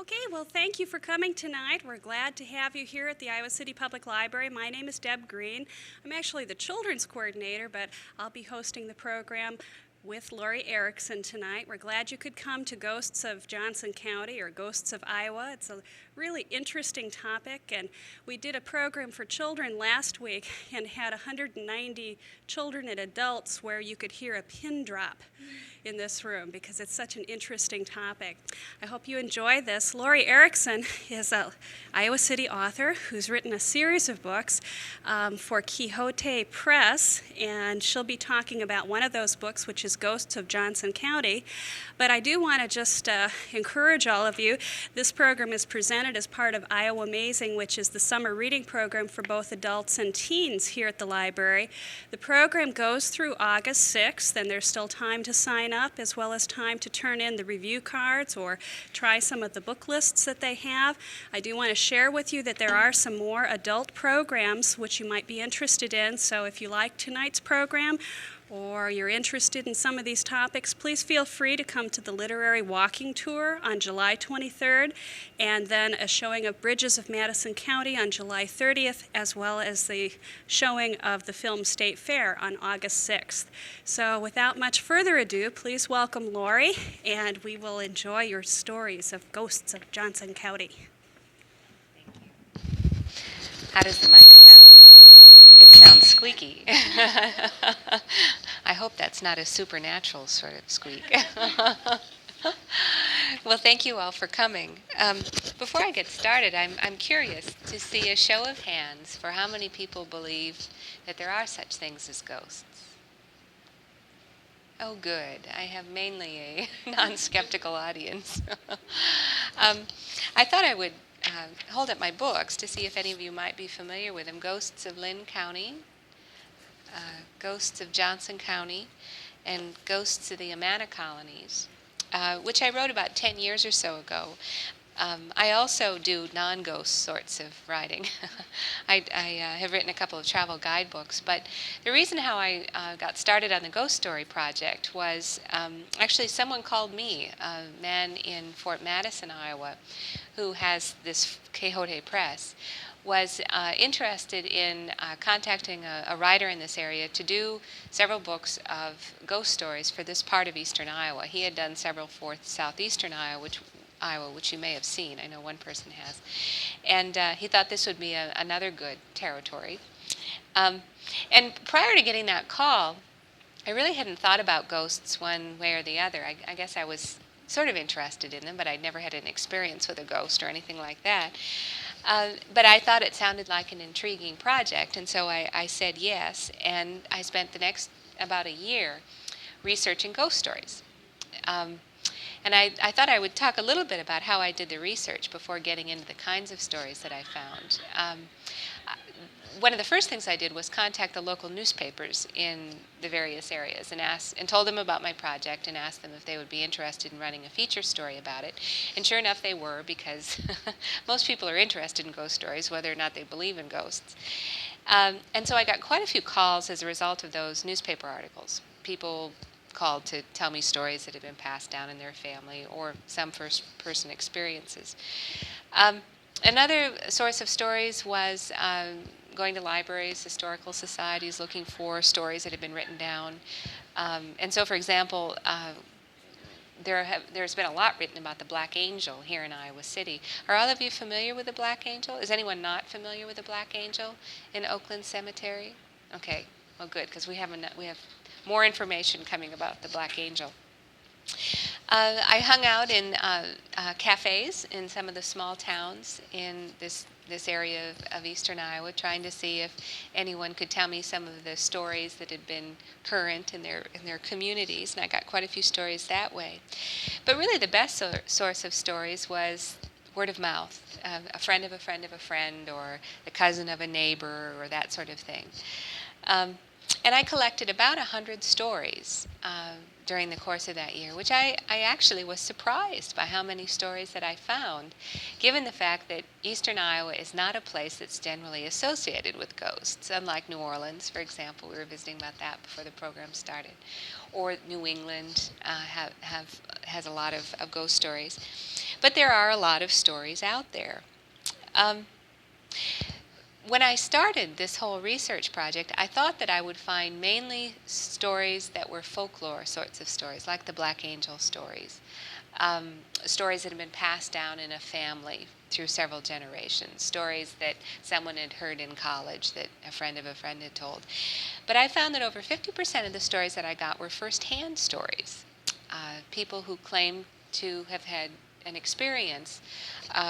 Okay, well, thank you for coming tonight. We're glad to have you here at the Iowa City Public Library. My name is Deb Green. I'm actually the children's coordinator, but I'll be hosting the program with Lori Erickson tonight. We're glad you could come to Ghosts of Johnson County or Ghosts of Iowa. It's a really interesting topic, and we did a program for children last week and had 190 children and adults where you could hear a pin drop in this room because it's such an interesting topic. I hope you enjoy this. Lori Erickson is an Iowa City author who's written a series of books for Quixote Press, and she'll be talking about one of those books, which is Ghosts of Johnson County. But I do want to just encourage all of you. This program is presented as part of Iowa Amazing, which is the summer reading program for both adults and teens here at the library. The program goes through August 6th, and there's still time to sign up, as well as time to turn in the review cards or try some of the book lists that they have. I do want to share with you that there are some more adult programs which you might be interested in, so if you like tonight's program or you're interested in some of these topics, please feel free to come to the literary walking tour on July 23rd, and then a showing of Bridges of Madison County on July 30th, as well as the showing of the film State Fair on August 6th. So without much further ado, please welcome Lori, and we will enjoy your stories of Ghosts of Johnson County. How does the mic sound? It sounds squeaky. I hope that's not a supernatural sort of squeak. Well, thank you all for coming. Before I get started, I'm curious to see a show of hands for how many people believe that there are such things as ghosts. Oh, good. I have mainly a non-skeptical audience. I thought I would hold up my books to see if any of you might be familiar with them. Ghosts of Lynn County, Ghosts of Johnson County, and Ghosts of the Amana Colonies, which I wrote about 10 years or so ago. I also do non-ghost sorts of writing. I have written a couple of travel guidebooks, but the reason how I got started on the Ghost Story Project was actually someone called me, a man in Fort Madison, Iowa, who has this Quixote Press, was interested in contacting a writer in this area to do several books of ghost stories for this part of eastern Iowa. He had done several for southeastern Iowa, which you may have seen. I know one person has. And he thought this would be another good territory. And prior to getting that call, I really hadn't thought about ghosts one way or the other. I guess I was sort of interested in them, but I'd never had an experience with a ghost or anything like that. But I thought it sounded like an intriguing project, and so I said yes, and I spent the next about a year researching ghost stories. And I thought I would talk a little bit about how I did the research before getting into the kinds of stories that I found. One of the first things I did was contact the local newspapers in the various areas and told them about my project and asked them if they would be interested in running a feature story about it. And sure enough, they were, because most people are interested in ghost stories, whether or not they believe in ghosts. And so I got quite a few calls as a result of those newspaper articles. People called to tell me stories that had been passed down in their family or some first-person experiences. Another source of stories was going to libraries, historical societies, looking for stories that had been written down. And so, for example, there's been a lot written about the Black Angel here in Iowa City. Are all of you familiar with the Black Angel? Is anyone not familiar with the Black Angel in Oakland Cemetery? Okay, well, good, because we have more information coming about the Black Angel. I hung out in cafes in some of the small towns in this area of eastern Iowa, trying to see if anyone could tell me some of the stories that had been current in their communities, and I got quite a few stories that way. But really the best source of stories was word of mouth, a friend of a friend of a friend, or the cousin of a neighbor, or that sort of thing. And I collected about 100 stories during the course of that year, which I actually was surprised by how many stories that I found, given the fact that eastern Iowa is not a place that's generally associated with ghosts, unlike New Orleans, for example. We were visiting about that before the program started. Or New England has a lot of ghost stories. But there are a lot of stories out there. When I started this whole research project, I thought that I would find mainly stories that were folklore sorts of stories, like the Black Angel stories, stories that had been passed down in a family through several generations, stories that someone had heard in college that a friend of a friend had told. But I found that over 50% of the stories that I got were first-hand stories, people who claimed to have had an experience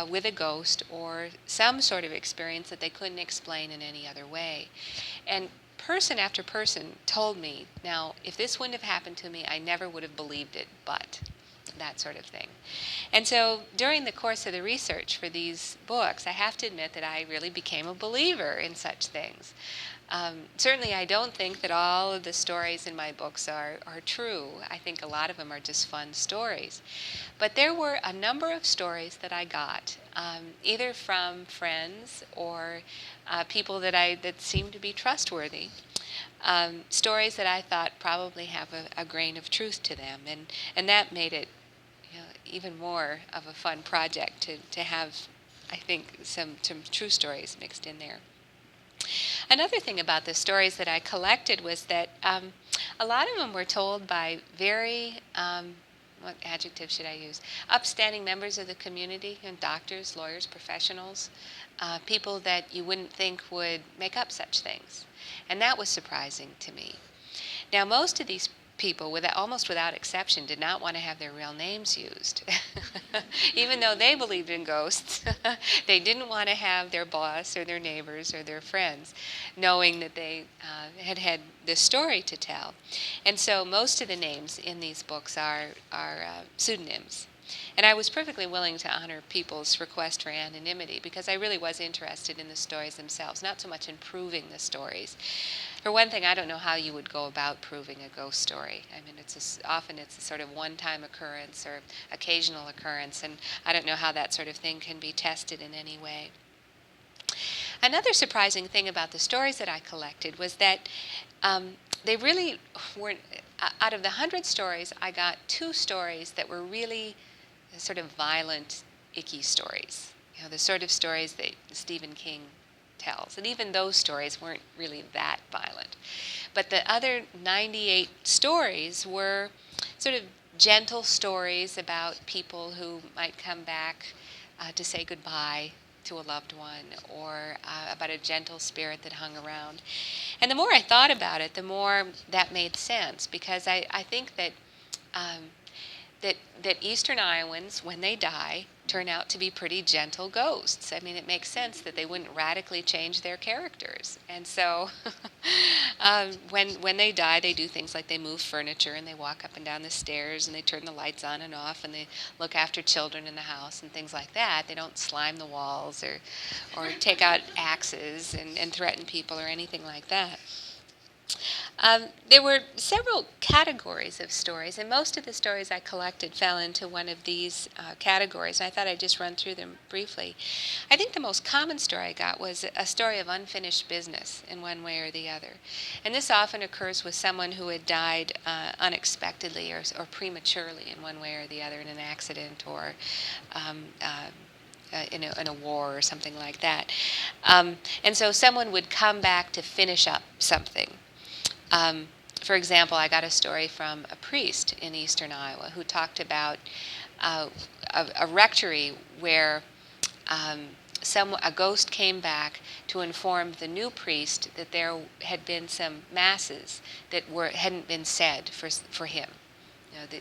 with a ghost or some sort of experience that they couldn't explain in any other way. And person after person told me, now, if this wouldn't have happened to me, I never would have believed it, but that sort of thing. And so during the course of the research for these books, I have to admit that I really became a believer in such things. Certainly, I don't think that all of the stories in my books are true. I think a lot of them are just fun stories. But there were a number of stories that I got, either from friends or people that seemed to be trustworthy. Stories that I thought probably have a grain of truth to them, and that made it, even more of a fun project to have, I think, some true stories mixed in there. Another thing about the stories that I collected was that a lot of them were told by very, what adjective should I use, upstanding members of the community, and doctors, lawyers, professionals, people that you wouldn't think would make up such things. And that was surprising to me. Now, most of these people, almost without exception, did not want to have their real names used. Even though they believed in ghosts, they didn't want to have their boss or their neighbors or their friends knowing that they had this story to tell. And so most of the names in these books are pseudonyms. And I was perfectly willing to honor people's request for anonymity because I really was interested in the stories themselves, not so much in proving the stories. For one thing, I don't know how you would go about proving a ghost story. I mean, often it's a sort of one-time occurrence or occasional occurrence, and I don't know how that sort of thing can be tested in any way. Another surprising thing about the stories that I collected was that they really weren't, out of the 100 stories, I got 2 stories that were really sort of violent, icky stories. The sort of stories that Stephen King tells. And even those stories weren't really that violent. But the other 98 stories were sort of gentle stories about people who might come back to say goodbye to a loved one, or about a gentle spirit that hung around. And the more I thought about it, the more that made sense, because I think that that Eastern Iowans, when they die, turn out to be pretty gentle ghosts. I mean, it makes sense that they wouldn't radically change their characters. And so when they die, they do things like they move furniture and they walk up and down the stairs and they turn the lights on and off and they look after children in the house and things like that. They don't slime the walls or take out axes and threaten people or anything like that. There were several categories of stories, and most of the stories I collected fell into one of these categories. I thought I'd just run through them briefly. I think the most common story I got was a story of unfinished business in one way or the other. And this often occurs with someone who had died unexpectedly or prematurely in one way or the other in an accident or in a war or something like that. And so someone would come back to finish up something. For example, I got a story from a priest in eastern Iowa who talked about a rectory where a ghost came back to inform the new priest that there had been some masses that hadn't been said for him.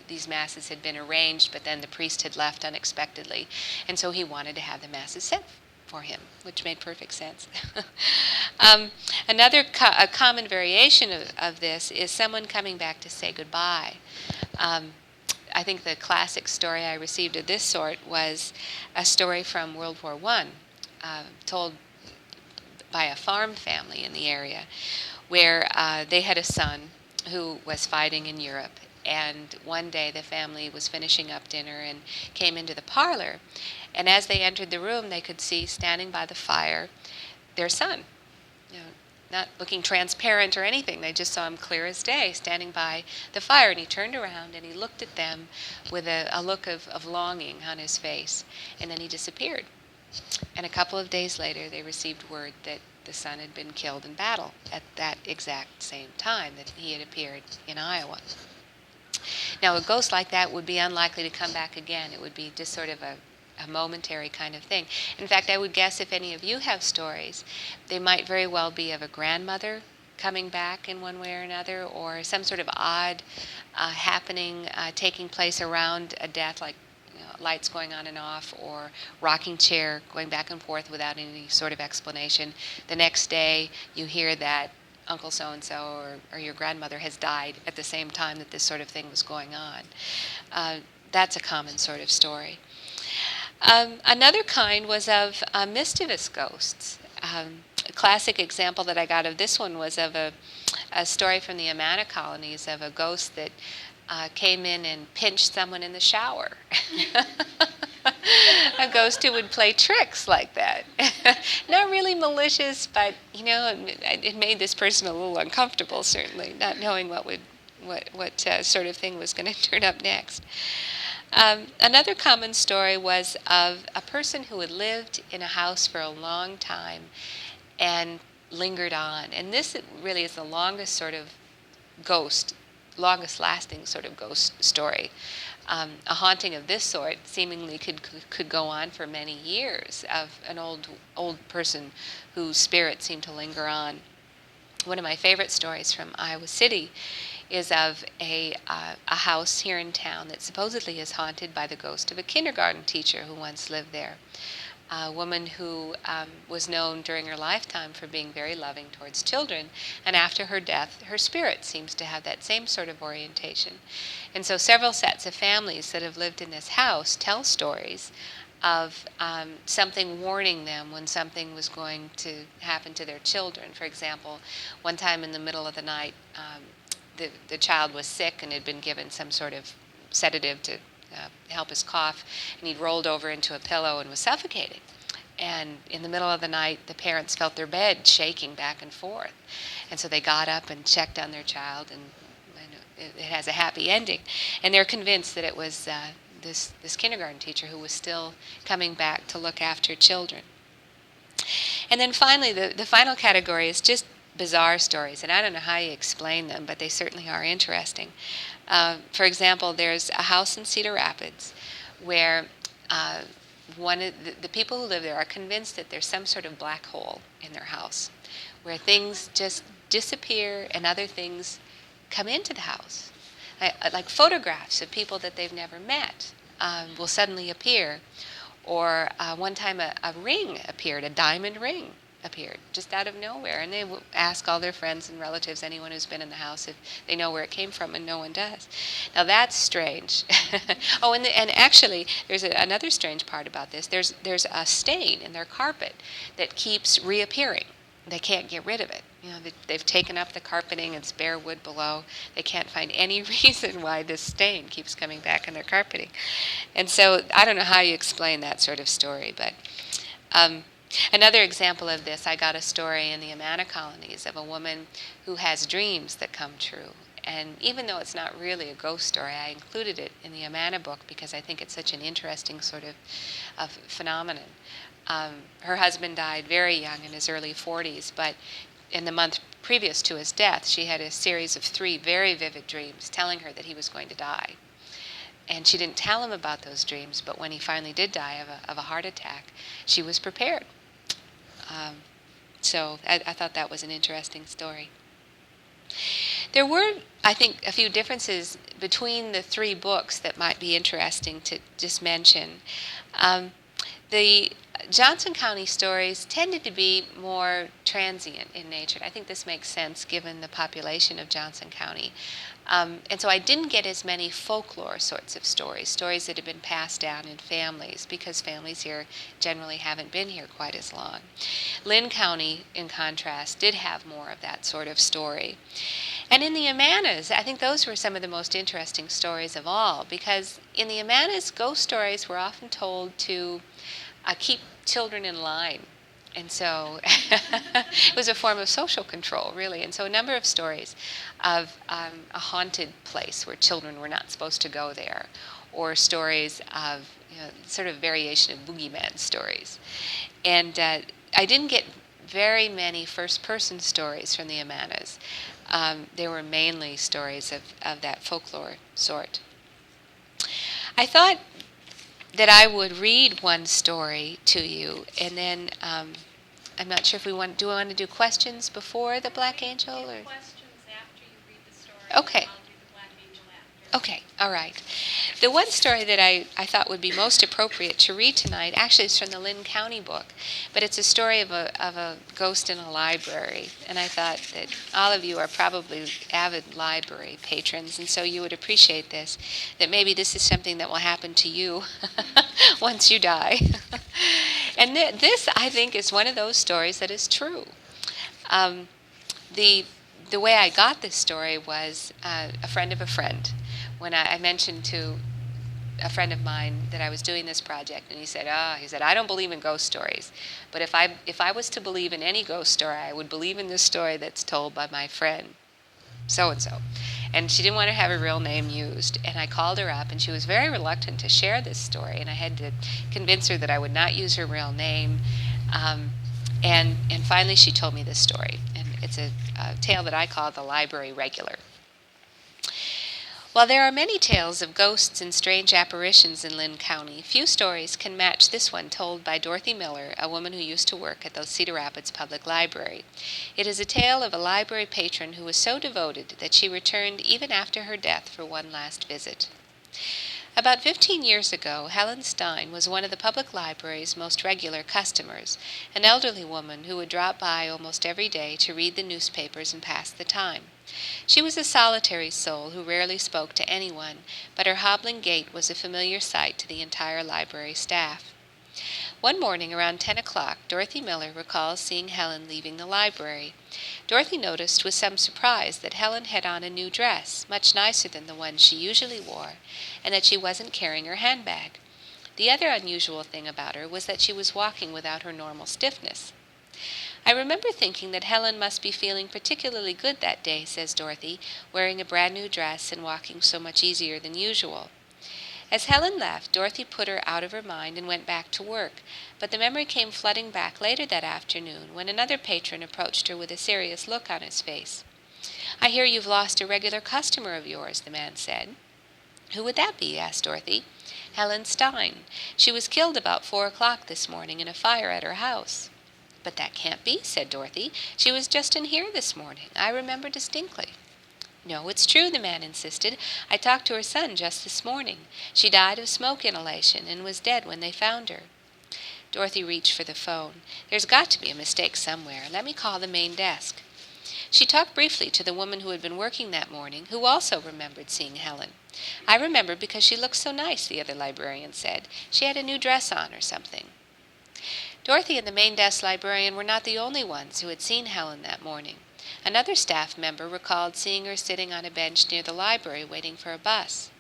These masses had been arranged, but then the priest had left unexpectedly, and so he wanted to have the masses said for him, which made perfect sense. Another a common variation of this is someone coming back to say goodbye. I think the classic story I received of this sort was a story from World War I, told by a farm family in the area, where they had a son who was fighting in Europe, And one day the family was finishing up dinner and came into the parlor. And as they entered the room, they could see standing by the fire their son, not looking transparent or anything. They just saw him clear as day standing by the fire. And he turned around and he looked at them with a look of longing on his face. And then he disappeared. And a couple of days later, they received word that the son had been killed in battle at that exact same time that he had appeared in Iowa. Now, a ghost like that would be unlikely to come back again. It would be just sort of a momentary kind of thing. In fact, I would guess if any of you have stories, they might very well be of a grandmother coming back in one way or another, or some sort of odd happening taking place around a death, like lights going on and off, or rocking chair going back and forth without any sort of explanation. The next day, you hear that Uncle so-and-so or your grandmother has died at the same time that this sort of thing was going on. That's a common sort of story. Another kind was of mischievous ghosts. A classic example that I got of this one was of a story from the Amana colonies of a ghost that came in and pinched someone in the shower. A ghost who would play tricks like that. Not really malicious, but it made this person a little uncomfortable, certainly, not knowing what sort of thing was going to turn up next. Another common story was of a person who had lived in a house for a long time and lingered on. And this really is the longest lasting sort of ghost story. A haunting of this sort seemingly could go on for many years, of an old person whose spirit seemed to linger on. One of my favorite stories from Iowa City is of a house here in town that supposedly is haunted by the ghost of a kindergarten teacher who once lived there. A woman who was known during her lifetime for being very loving towards children, and after her death, her spirit seems to have that same sort of orientation. And so several sets of families that have lived in this house tell stories of something warning them when something was going to happen to their children. For example, one time in the middle of the night, the child was sick and had been given some sort of sedative to help his cough, and he'd rolled over into a pillow and was suffocating. And in the middle of the night, the parents felt their bed shaking back and forth. And so they got up and checked on their child, and it has a happy ending. And they're convinced that it was this kindergarten teacher who was still coming back to look after children. And then finally, the final category is just bizarre stories, and I don't know how you explain them, but they certainly are interesting. For example, there's a house in Cedar Rapids where one of the people who live there are convinced that there's some sort of black hole in their house, where things just disappear and other things come into the house. Like photographs of people that they've never met will suddenly appear. Or one time a ring appeared, a diamond ring appeared just out of nowhere, and they ask all their friends and relatives, anyone who's been in the house, if they know where it came from, and no one does. Now that's strange. Oh, and actually, there's another strange part about this. There's a stain in their carpet that keeps reappearing. They can't get rid of it. They've taken up the carpeting, it's bare wood below. They can't find any reason why this stain keeps coming back in their carpeting. And so I don't know how you explain that sort of story, but another example of this, I got a story in the Amana colonies of a woman who has dreams that come true. And even though it's not really a ghost story, I included it in the Amana book because I think it's such an interesting sort of phenomenon. Her husband died very young, in his early 40s, but in the month previous to his death, she had a series of 3 very vivid dreams telling her that he was going to die. And she didn't tell him about those dreams, but when he finally did die of a heart attack, she was prepared. So I thought that was an interesting story. There were, I think, a few differences between the 3 books that might be interesting to just mention. The Johnson County stories tended to be more transient in nature. I think this makes sense given the population of Johnson County. And so I didn't get as many folklore sorts of stories that have been passed down in families, because families here generally haven't been here quite as long. Lynn County, in contrast, did have more of that sort of story. And in the Amanas, I think those were some of the most interesting stories of all, because in the Amanas, ghost stories were often told to keep children in line. And so it was a form of social control, really. And so a number of stories of a haunted place where children were not supposed to go there, or stories of sort of variation of boogeyman stories. And I didn't get very many first-person stories from the Amanas. They were mainly stories of that folklore sort. I thought that I would read one story to you, and then I'm not sure if we want to do questions before the Black Angel, or Questions after you read the story. Okay. I'll do the Black Angel after. Okay, all right. The one story that I thought would be most appropriate to read tonight actually is from the Lynn County book, but it's a story of a ghost in a library, and I thought that all of you are probably avid library patrons, and so you would appreciate this, that maybe this is something that will happen to you once you die. And this, I think, is one of those stories that is true. The way I got this story was a friend of a friend. When I mentioned to a friend of mine that I was doing this project, and he said, I don't believe in ghost stories, but if I was to believe in any ghost story, I would believe in this story that's told by my friend so-and-so. And she didn't want to have her real name used, and I called her up, and she was very reluctant to share this story, and I had to convince her that I would not use her real name. And finally she told me this story, and it's a tale that I call The Library Regular. While there are many tales of ghosts and strange apparitions in Lynn County, few stories can match this one told by Dorothy Miller, a woman who used to work at the Cedar Rapids Public Library. It is a tale of a library patron who was so devoted that she returned even after her death for one last visit. About 15 years ago, Helen Stein was one of the public library's most regular customers, an elderly woman who would drop by almost every day to read the newspapers and pass the time. She was a solitary soul who rarely spoke to anyone, but her hobbling gait was a familiar sight to the entire library staff. One morning around 10 o'clock, Dorothy Miller recalls seeing Helen leaving the library. Dorothy noticed with some surprise that Helen had on a new dress, much nicer than the one she usually wore, and that she wasn't carrying her handbag. The other unusual thing about her was that she was walking without her normal stiffness. I remember thinking that Helen must be feeling particularly good that day, says Dorothy, wearing a brand new dress and walking so much easier than usual. As Helen left, Dorothy put her out of her mind and went back to work, but the memory came flooding back later that afternoon when another patron approached her with a serious look on his face. "I hear you've lost a regular customer of yours," the man said. "Who would that be?" asked Dorothy. "Helen Stein. She was killed about 4 o'clock this morning in a fire at her house." "But that can't be," said Dorothy. "She was just in here this morning. I remember distinctly." "No, it's true," the man insisted. "I talked to her son just this morning. She died of smoke inhalation and was dead when they found her." Dorothy reached for the phone. "There's got to be a mistake somewhere. Let me call the main desk." She talked briefly to the woman who had been working that morning, who also remembered seeing Helen. "I remember because she looked so nice," the other librarian said. "She had a new dress on or something." Dorothy and the main desk librarian were not the only ones who had seen Helen that morning. Another staff member recalled seeing her sitting on a bench near the library waiting for a bus.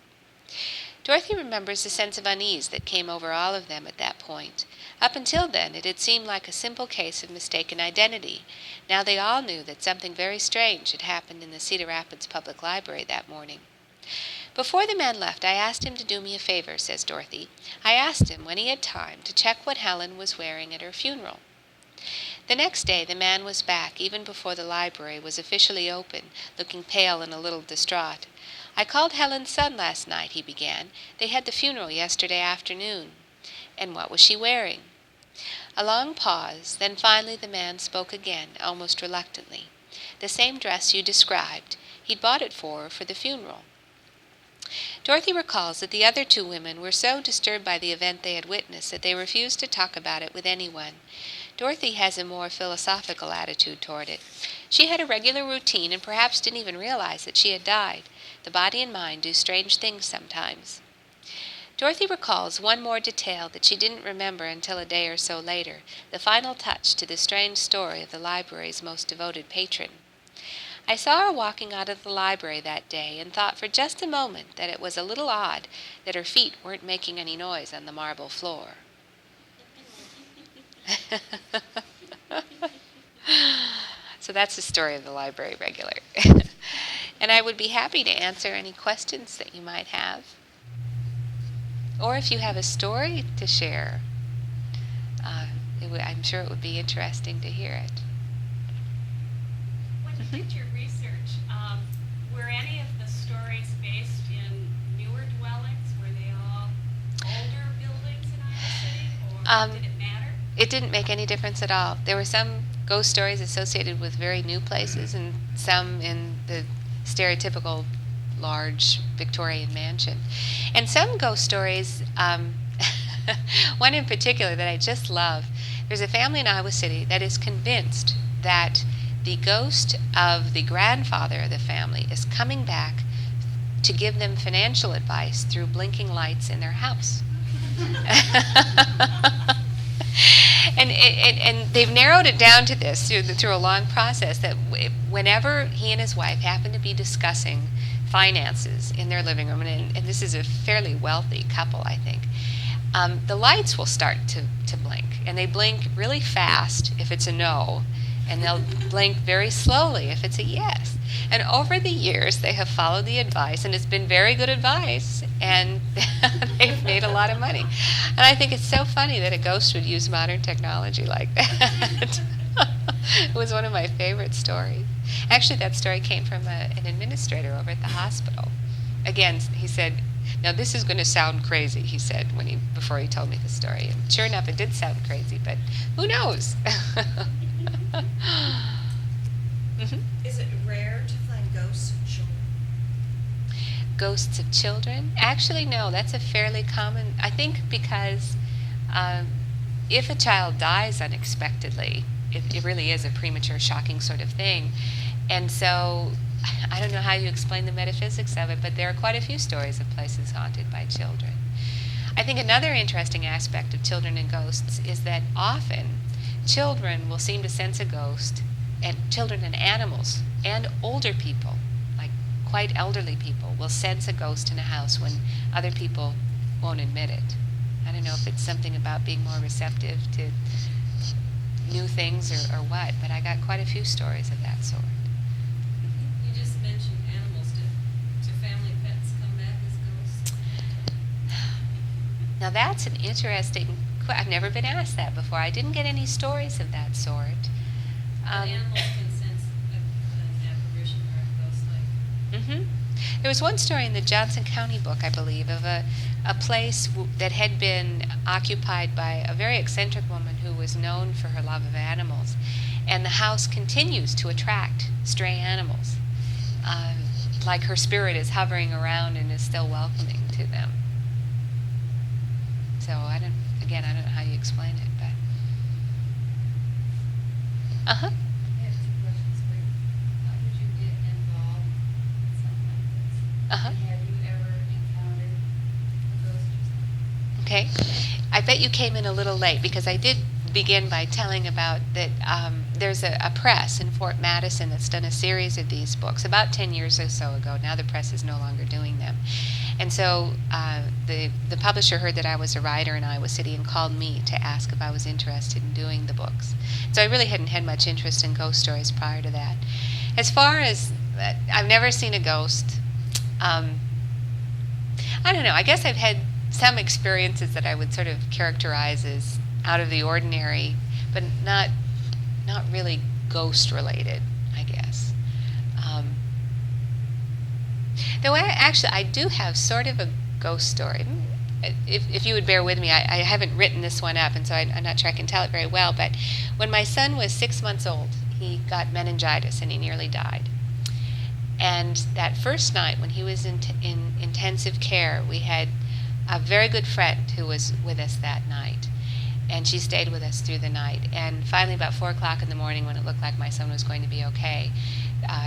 Dorothy remembers the sense of unease that came over all of them at that point. Up until then, it had seemed like a simple case of mistaken identity. Now they all knew that something very strange had happened in the Cedar Rapids Public Library that morning. "Before the man left, I asked him to do me a favor," says Dorothy. "I asked him, when he had time, to check what Helen was wearing at her funeral." The next day the man was back, even before the library was officially open, looking pale and a little distraught. "I called Helen's son last night," he began. "They had the funeral yesterday afternoon." "And what was she wearing?" A long pause, then finally the man spoke again, almost reluctantly. "The same dress you described. He'd bought it for her for the funeral." Dorothy recalls that the other two women were so disturbed by the event they had witnessed that they refused to talk about it with anyone. Dorothy has a more philosophical attitude toward it. She had a regular routine and perhaps didn't even realize that she had died. The body and mind do strange things sometimes. Dorothy recalls one more detail that she didn't remember until a day or so later, the final touch to the strange story of the library's most devoted patron. I saw her walking out of the library that day and thought for just a moment that it was a little odd that her feet weren't making any noise on the marble floor. So that's the story of the library regular. And I would be happy to answer any questions that you might have. Or if you have a story to share, I'm sure it would be interesting to hear it. When you did your research, were any of the stories based in newer dwellings? Were they all older buildings in Iowa City, or did it matter? It didn't make any difference at all. There were some ghost stories associated with very new places and some in the stereotypical large Victorian mansion. And some ghost stories, one in particular that I just love, there's a family in Iowa City that is convinced that the ghost of the grandfather of the family is coming back to give them financial advice through blinking lights in their house. And they've narrowed it down to this through a long process, that whenever he and his wife happen to be discussing finances in their living room, and this is a fairly wealthy couple, I think, the lights will start to blink. And they blink really fast if it's a no, and they'll blink very slowly if it's a yes. And over the years, they have followed the advice, and it's been very good advice, and they've made a lot of money. And I think it's so funny that a ghost would use modern technology like that. It was one of my favorite stories. Actually, that story came from an administrator over at the hospital. Again, he said, "Now this is going to sound crazy," he said before he told me the story. And sure enough, it did sound crazy, but who knows? Is it rare to find ghosts of children? Ghosts of children? Actually, no. That's a fairly common, I think, because if a child dies unexpectedly, it really is a premature, shocking sort of thing. And so I don't know how you explain the metaphysics of it, but there are quite a few stories of places haunted by children. I think another interesting aspect of children and ghosts is that often children will seem to sense a ghost, and children and animals and older people, like quite elderly people, will sense a ghost in a house when other people won't admit it. I don't know if it's something about being more receptive to new things or what, but I got quite a few stories of that sort. You just mentioned animals. Do family pets come back as ghosts? Now that's an interesting I've never been asked that before. I didn't get any stories of that sort. Animals can sense an apparition or a ghost like. There was one story in the Johnson County book, I believe, of a place that had been occupied by a very eccentric woman who was known for her love of animals. And the house continues to attract stray animals, like her spirit is hovering around and is still welcoming to them. So I don't know how you explain it, but... I have two questions for you. How did you get involved in something like this? And have you ever encountered a ghost yourself? Okay. I bet you came in a little late, because I did begin by telling about that there's a press in Fort Madison that's done a series of these books about 10 years or so ago. Now the press is no longer doing them. And so the publisher heard that I was a writer in Iowa City and called me to ask if I was interested in doing the books. So I really hadn't had much interest in ghost stories prior to that. As far as, I've never seen a ghost. I don't know, I guess I've had some experiences that I would sort of characterize as out of the ordinary, but not really ghost related, I guess. Though I do have sort of a ghost story. If you would bear with me, I haven't written this one up, and so I'm not sure I can tell it very well, but when my son was 6 months old, he got meningitis and he nearly died. And that first night when he was in intensive care, we had a very good friend who was with us that night. And she stayed with us through the night. And finally, about 4 o'clock in the morning, when it looked like my son was going to be okay,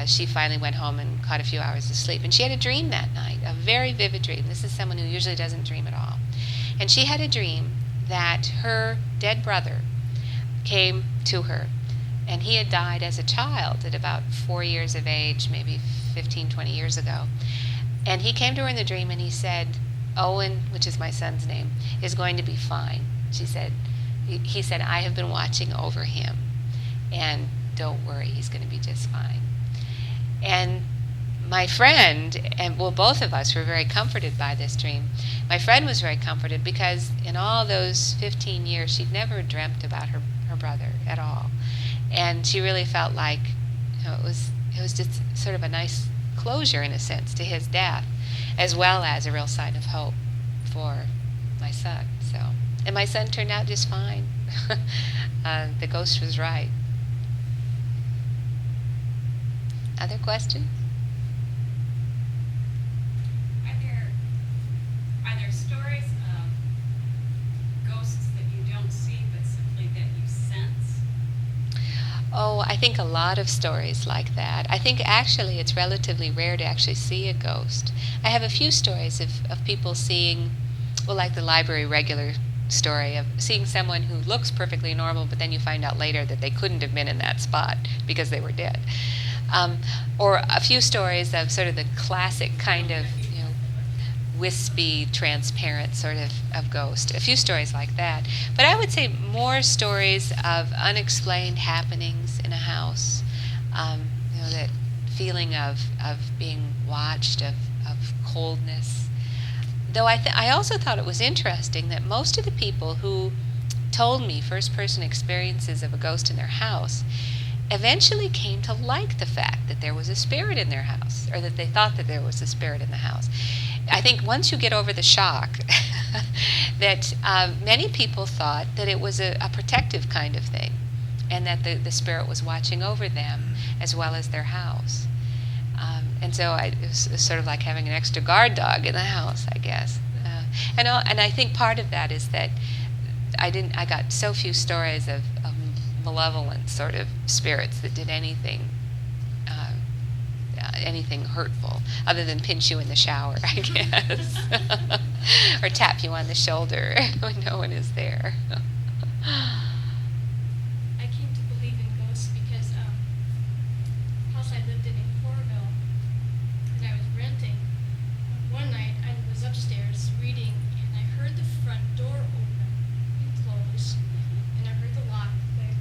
she finally went home and caught a few hours of sleep. And she had a dream that night, a very vivid dream. This is someone who usually doesn't dream at all. And she had a dream that her dead brother came to her And he had died as a child at about 4 years of age, maybe 15, 20 years ago. And he came to her in the dream and he said, Owen, which is my son's name, is going to be fine. He said, I have been watching over him. And don't worry, he's going to be just fine. And my friend, and well, both of us were very comforted by this dream. My friend was very comforted because in all those 15 years, she'd never dreamt about her brother at all. And she really felt like, it was just sort of a nice closure, in a sense, to his death, as well as a real sign of hope for my son. And my son turned out just fine. The ghost was right. Other questions? Are there stories of ghosts that you don't see but simply that you sense? Oh, I think a lot of stories like that. I think actually it's relatively rare to actually see a ghost. I have a few stories of people seeing, well, like the library regular story of seeing someone who looks perfectly normal, but then you find out later that they couldn't have been in that spot because they were dead. Or a few stories of sort of the classic kind of, wispy, transparent sort of ghost. A few stories like that. But I would say more stories of unexplained happenings in a house. That feeling of being watched, of coldness. Though I also thought it was interesting that most of the people who told me first-person experiences of a ghost in their house eventually came to like the fact that there was a spirit in their house, or that they thought that there was a spirit in the house. I think once you get over the shock, that many people thought that it was a protective kind of thing, and that the spirit was watching over them as well as their house. And so it was sort of like having an extra guard dog in the house, I guess. And I think part of that is that I got so few stories of malevolent sort of spirits that did anything hurtful, other than pinch you in the shower, I guess, or tap you on the shoulder when no one is there. I came to believe in ghosts because the house I lived in Coralville, and I was renting. One night I was upstairs reading, and I heard the front door open and close, and I heard the lock click,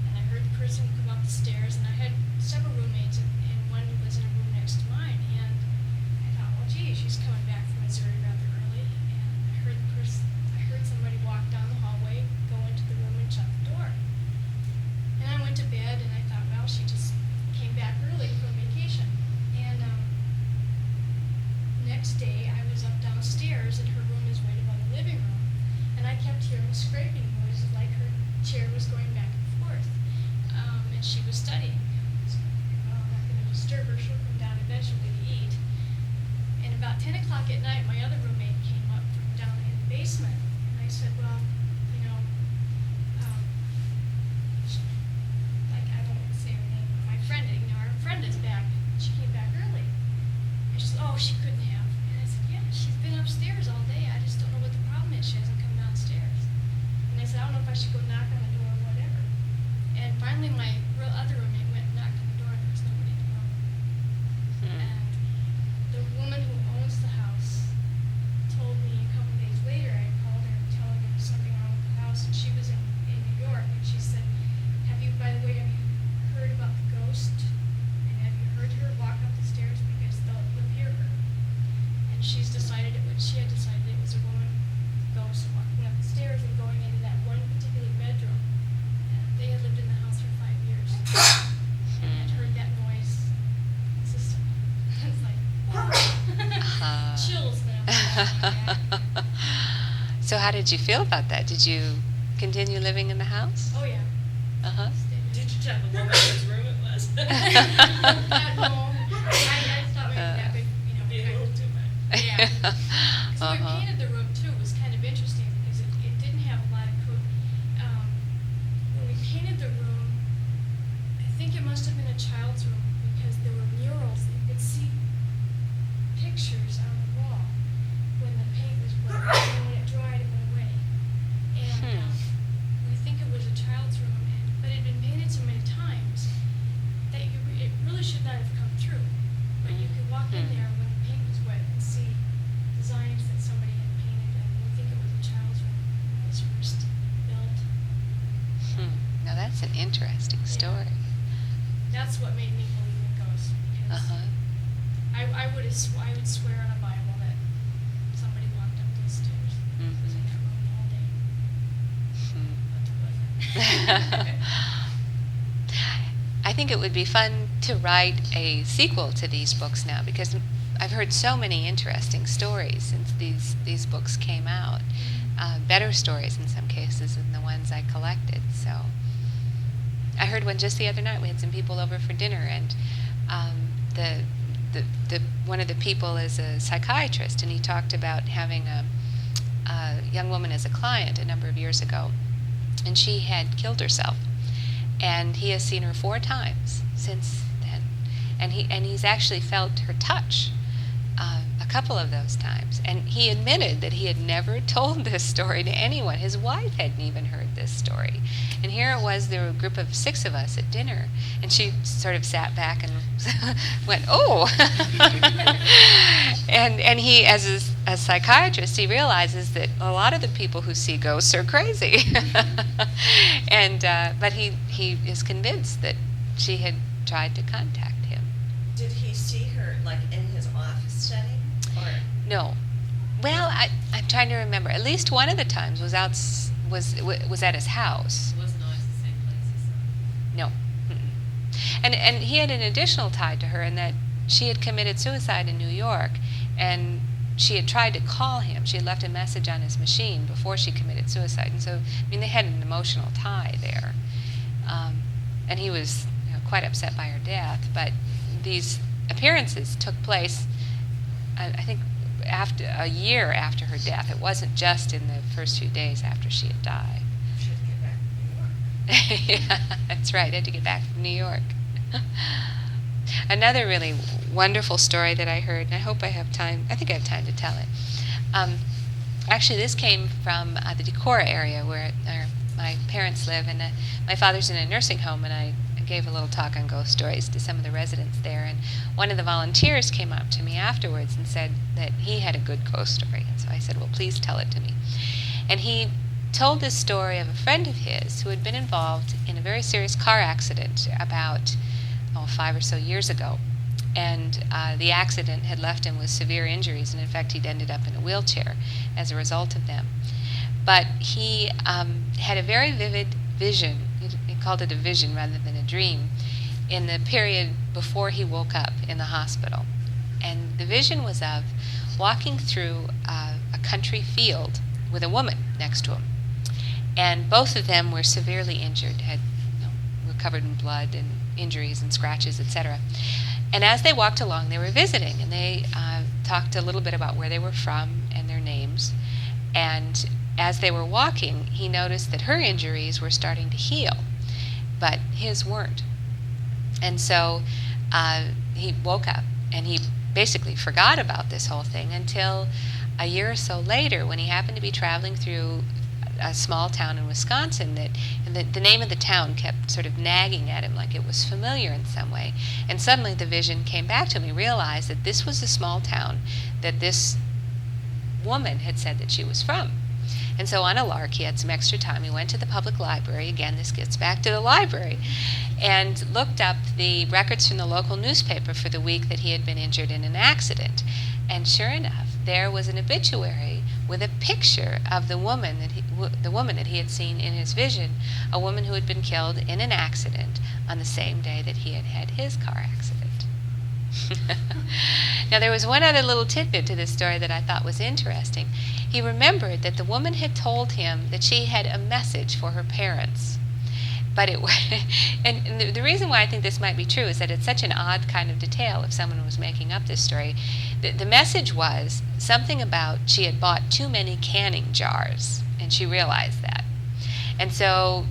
and I heard the person come up the stairs, and I had several roommates, and one was in a room next to mine, and I thought, well, gee, she's coming back from Missouri rather early, and I heard somebody walk down the hallway, go into the room and shut the door. And I went to bed, and I thought, well, she just came back early from vacation. And next day, I was up downstairs, and her room is right above the living room, and I kept hearing scraping noises like her chair was going back and forth, and she was studying. So, well, I'm not going to disturb her. She'll come down eventually to eat. And about 10 o'clock at night, my other roommate came up from down in the basement, and I said, well, I don't want to say her name, but my friend, our friend is back. She came back early. And she said, oh, she couldn't have. And I said, yeah, she's been upstairs all day. I just don't know what the problem is. She hasn't come downstairs. And I said, I don't know if I should go knock on the door or whatever. And finally, my other roommate went and knocked on the door, and there was nobody in the room. And the woman who owns the house told me a couple days later, I called her and told her there was something wrong with the house, and she was in New York, and she said, by the way, have you heard about the ghost? And have you heard her walk up the stairs? Because they'll hear her. And she had decided it was a woman ghost walking up the stairs and going into that one particular bedroom. And they had lived in the house for 5 years. And had heard that noise consistently. It's like, wow. Chills when I'm watching that. So how did you feel about that? Did you continue living in the house? Oh, yeah. Uh-huh. Did you tell the woman whose room it was? No, I thought maybe that big, Be a little too much. Yeah. So we Uh-huh. painted the room too. It was kind of interesting because it didn't have a lot of when we painted the room, I think it must have been a child's room because there were murals. You could see pictures on the wall when the paint was wet, and then when it dried, it went away. And we think it was a child's room, but it had been painted so many that's what made me believe in ghosts, because Uh-huh. I would swear on a Bible that somebody walked up those stairs. I was in that room all day, but there wasn't. I think it would be fun to write a sequel to these books now, because I've heard so many interesting stories since these books came out. Better stories in some cases than the ones I collected. So I heard one just the other night. We had some people over for dinner, and the one of the people is a psychiatrist, and he talked about having a young woman as a client a number of years ago, and she had killed herself. And he has seen her 4 times since then, and he's actually felt her touch a couple of those times. And he admitted that he had never told this story to anyone. His wife hadn't even heard this story. And here it was, there were a group of 6 of us at dinner, and she sort of sat back and went, "Oh!" and he, as a psychiatrist, he realizes that a lot of the people who see ghosts are crazy. And but he is convinced that she had tried to contact him. Did he see her like in his office setting, or? No. Well, I'm trying to remember. At least one of the times was at his house. It wasn't always the same place as No. Mm-mm. And he had an additional tie to her in that she had committed suicide in New York, and she had tried to call him. She had left a message on his machine before she committed suicide. And so, I mean, they had an emotional tie there. And he was quite upset by her death. But these appearances took place, I think, after a year after her death. It wasn't just in the first few days after she had died. She had to get back to New York. Yeah, that's right. I had to get back from New York. Another really wonderful story that I heard, and I hope I have time. I think I have time to tell it. Actually, this came from the Decorah area where my parents live, and my father's in a nursing home, and I gave a little talk on ghost stories to some of the residents there. And one of the volunteers came up to me afterwards and said that he had a good ghost story. And so I said, "Well, please tell it to me." And he told this story of a friend of his who had been involved in a very serious car accident about 5 or so years ago. And the accident had left him with severe injuries, and in fact he'd ended up in a wheelchair as a result of them. But he had a very vivid vision. He called it a vision rather than a dream, in the period before he woke up in the hospital. And the vision was of walking through a country field with a woman next to him. And both of them were severely injured, were covered in blood and injuries and scratches, etc. And as they walked along, they were visiting, and they talked a little bit about where they were from and their names. And as they were walking, he noticed that her injuries were starting to heal, but his weren't. And so he woke up, and he basically forgot about this whole thing until a year or so later, when he happened to be traveling through a small town in Wisconsin, and the name of the town kept sort of nagging at him like it was familiar in some way. And suddenly the vision came back to him. He realized that this was the small town that this woman had said that she was from. And so on a lark, he had some extra time. He went to the public library. Again, this gets back to the library. And looked up the records from the local newspaper for the week that he had been injured in an accident. And sure enough, there was an obituary with a picture of the woman that he had seen in his vision, a woman who had been killed in an accident on the same day that he had had his car accident. Now, there was one other little tidbit to this story that I thought was interesting. He remembered that the woman had told him that she had a message for her parents. But and the reason why I think this might be true is that it's such an odd kind of detail if someone was making up this story. The message was something about she had bought too many canning jars, and she realized that. And so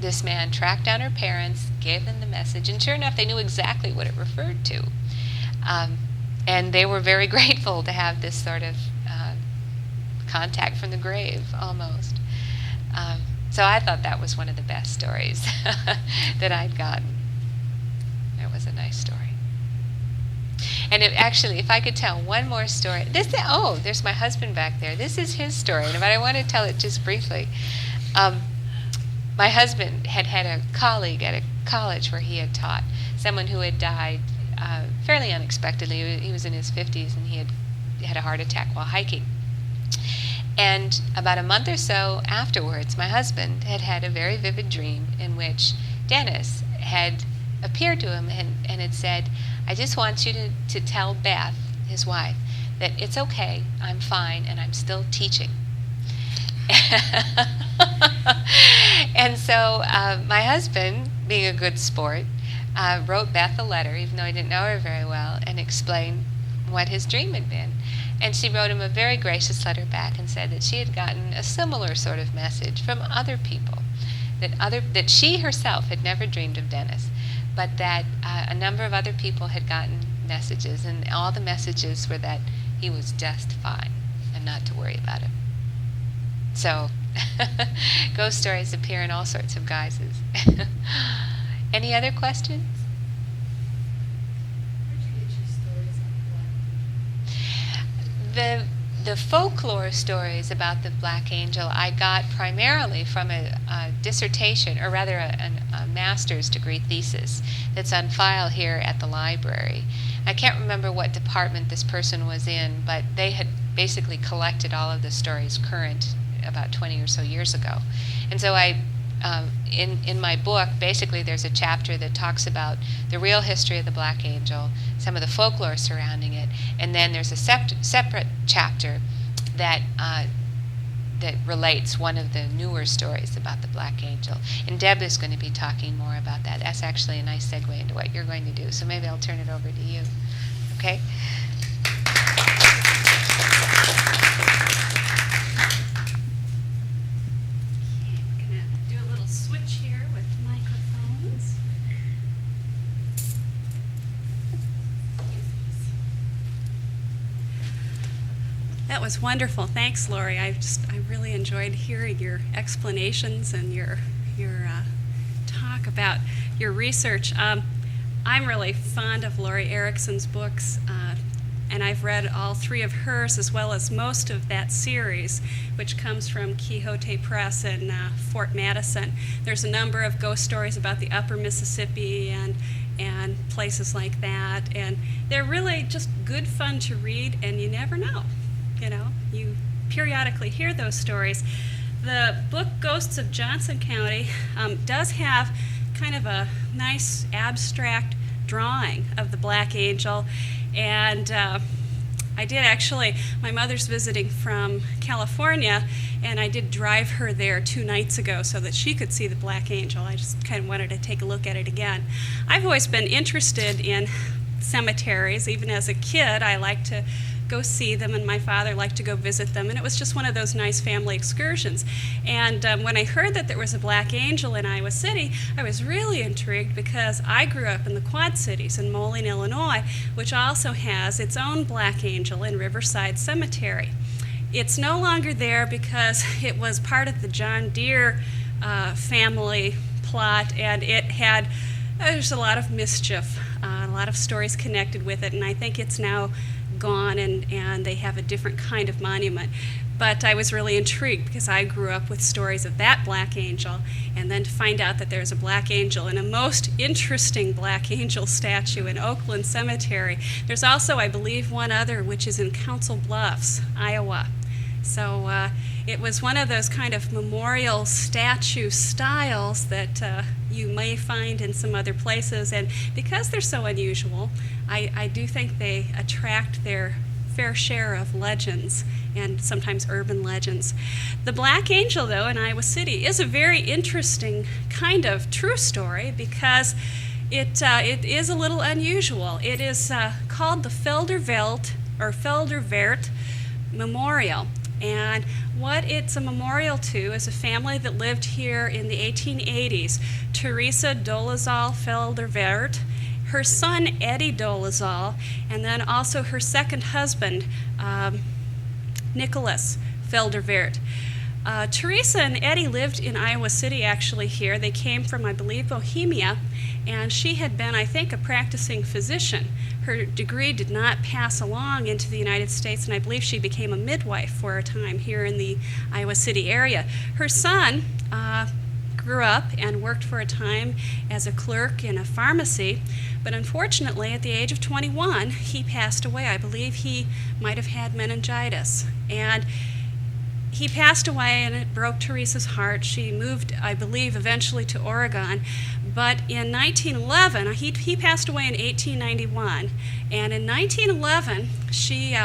this man tracked down her parents, gave them the message, and sure enough, they knew exactly what it referred to. And they were very grateful to have this sort of contact from the grave, almost. So I thought that was one of the best stories that I'd gotten. It was a nice story. And actually, if I could tell one more story. There's my husband back there. This is his story, but I want to tell it just briefly. my husband had had a colleague at a college where he had taught, someone who had died fairly unexpectedly. He was in his 50s, and he had a heart attack while hiking. And about a month or so afterwards, my husband had had a very vivid dream in which Dennis had appeared to him and had said, I just want you to tell Beth, his wife, that it's okay, I'm fine, and I'm still teaching. And so my husband, being a good sport, wrote Beth a letter, even though he didn't know her very well, and explained what his dream had been. And she wrote him a very gracious letter back and said that she had gotten a similar sort of message from other people, that she herself had never dreamed of Dennis, but that a number of other people had gotten messages, and all the messages were that he was just fine and not to worry about him. So, ghost stories appear in all sorts of guises. Any other questions? Where'd you get your stories on Black? The folklore stories about the Black Angel I got primarily from a dissertation, or rather a master's degree thesis that's on file here at the library. I can't remember what department this person was in, but they had basically collected all of the stories current about 20 or so years ago. And so in my book, basically there's a chapter that talks about the real history of the Black Angel, some of the folklore surrounding it, and then there's a separate chapter that that relates one of the newer stories about the Black Angel. And Deb is going to be talking more about that. That's actually a nice segue into what you're going to do, so maybe I'll turn it over to you. Okay? We're going to do a little switch here with microphones. That was wonderful. Thanks, Lori. I really enjoyed hearing your explanations and your talk about your research. I'm really fond of Lori Erickson's books, and I've read all three of hers as well as most of that series, which comes from Quixote Press in Fort Madison. There's a number of ghost stories about the upper Mississippi and places like that, and they're really just good fun to read, and you never know. You know, you periodically hear those stories. The book Ghosts of Johnson County does have kind of a nice abstract drawing of the Black Angel, and I did actually, my mother's visiting from California, and I did drive her there 2 nights ago so that she could see the Black Angel. I just kind of wanted to take a look at it again. I've always been interested in cemeteries. Even as a kid, I liked to go see them, and my father liked to go visit them, and it was just one of those nice family excursions. And when I heard that there was a Black Angel in Iowa City, I was really intrigued because I grew up in the Quad Cities in Moline, Illinois, which also has its own Black Angel in Riverside Cemetery. It's no longer there because it was part of the John Deere family plot, and it had there's a lot of mischief, a lot of stories connected with it, and I think it's now gone, and they have a different kind of monument. But I was really intrigued because I grew up with stories of that Black Angel, and then to find out that there's a Black Angel and a most interesting Black Angel statue in Oakland Cemetery. There's also, I believe, one other which is in Council Bluffs, Iowa. So it was one of those kind of memorial statue styles that you may find in some other places, and because they're so unusual, I do think they attract their fair share of legends and sometimes urban legends. The Black Angel, though, in Iowa City is a very interesting kind of true story because it is a little unusual. It is called the Felderveld or Feldervert Memorial. And what it's a memorial to is a family that lived here in the 1880s, Teresa Dolezal Feldervert, her son Eddie Dolezal, and then also her second husband, Nicholas Feldervert. Teresa and Eddie lived in Iowa City, actually, here. They came from, I believe, Bohemia, and she had been, I think, a practicing physician. Her degree did not pass along into the United States, and I believe she became a midwife for a time here in the Iowa City area. Her son, grew up and worked for a time as a clerk in a pharmacy, but unfortunately, at the age of 21, he passed away. I believe he might have had meningitis. And he passed away, and it broke Teresa's heart. She moved, I believe, eventually to Oregon. But in 1911, he passed away in 1891, and in 1911, she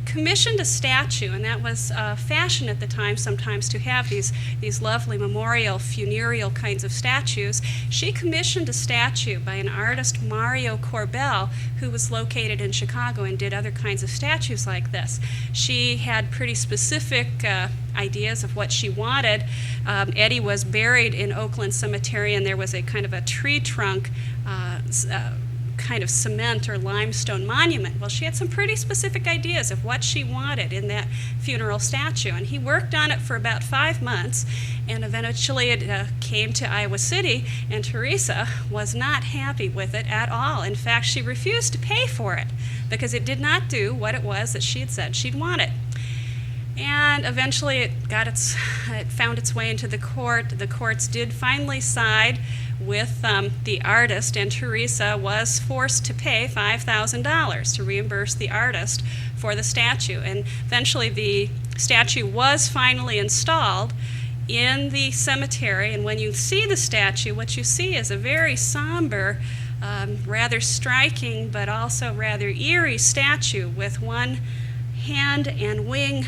commissioned a statue, and that was fashion at the time sometimes to have these lovely memorial, funereal kinds of statues. She commissioned a statue by an artist, Mario Corbel, who was located in Chicago and did other kinds of statues like this. She had pretty specific ideas of what she wanted. Eddie was buried in Oakland Cemetery, and there was a kind of a tree trunk kind of cement or limestone monument. Well, she had some pretty specific ideas of what she wanted in that funeral statue, and he worked on it for about 5 months, and eventually it came to Iowa City, and Teresa was not happy with it at all. In fact, she refused to pay for it because it did not do what it was that she had said she'd wanted. And eventually it found its way into the court. The courts did finally side with the artist, and Teresa was forced to pay $5,000 to reimburse the artist for the statue. And eventually the statue was finally installed in the cemetery, and when you see the statue, what you see is a very somber, rather striking, but also rather eerie statue with one hand and wing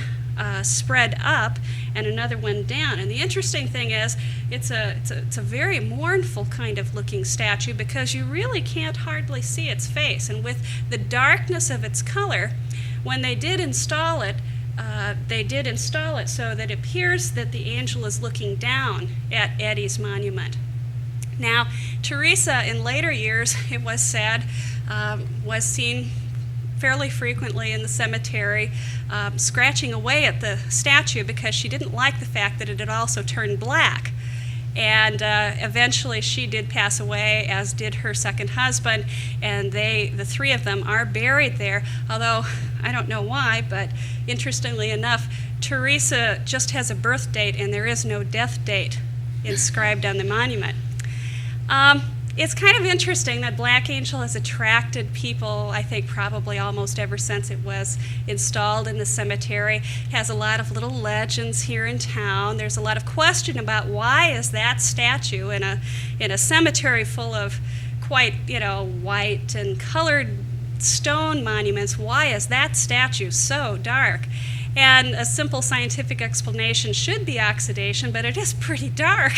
spread up and another one down. And the interesting thing is it's a very mournful kind of looking statue because you really can't hardly see its face. And with the darkness of its color, when they did install it so that it appears that the angel is looking down at Eddie's monument. Now, Teresa, in later years, it was said, was seen fairly frequently in the cemetery, scratching away at the statue because she didn't like the fact that it had also turned black. And eventually she did pass away, as did her second husband, and the three of them are buried there, although I don't know why, but interestingly enough, Teresa just has a birth date and there is no death date inscribed on the monument. It's kind of interesting that Black Angel has attracted people, I think probably almost ever since it was installed in the cemetery. It has a lot of little legends here in town. There's a lot of question about why is that statue in a cemetery full of quite, white and colored stone monuments, why is that statue so dark? And a simple scientific explanation should be oxidation, but it is pretty dark.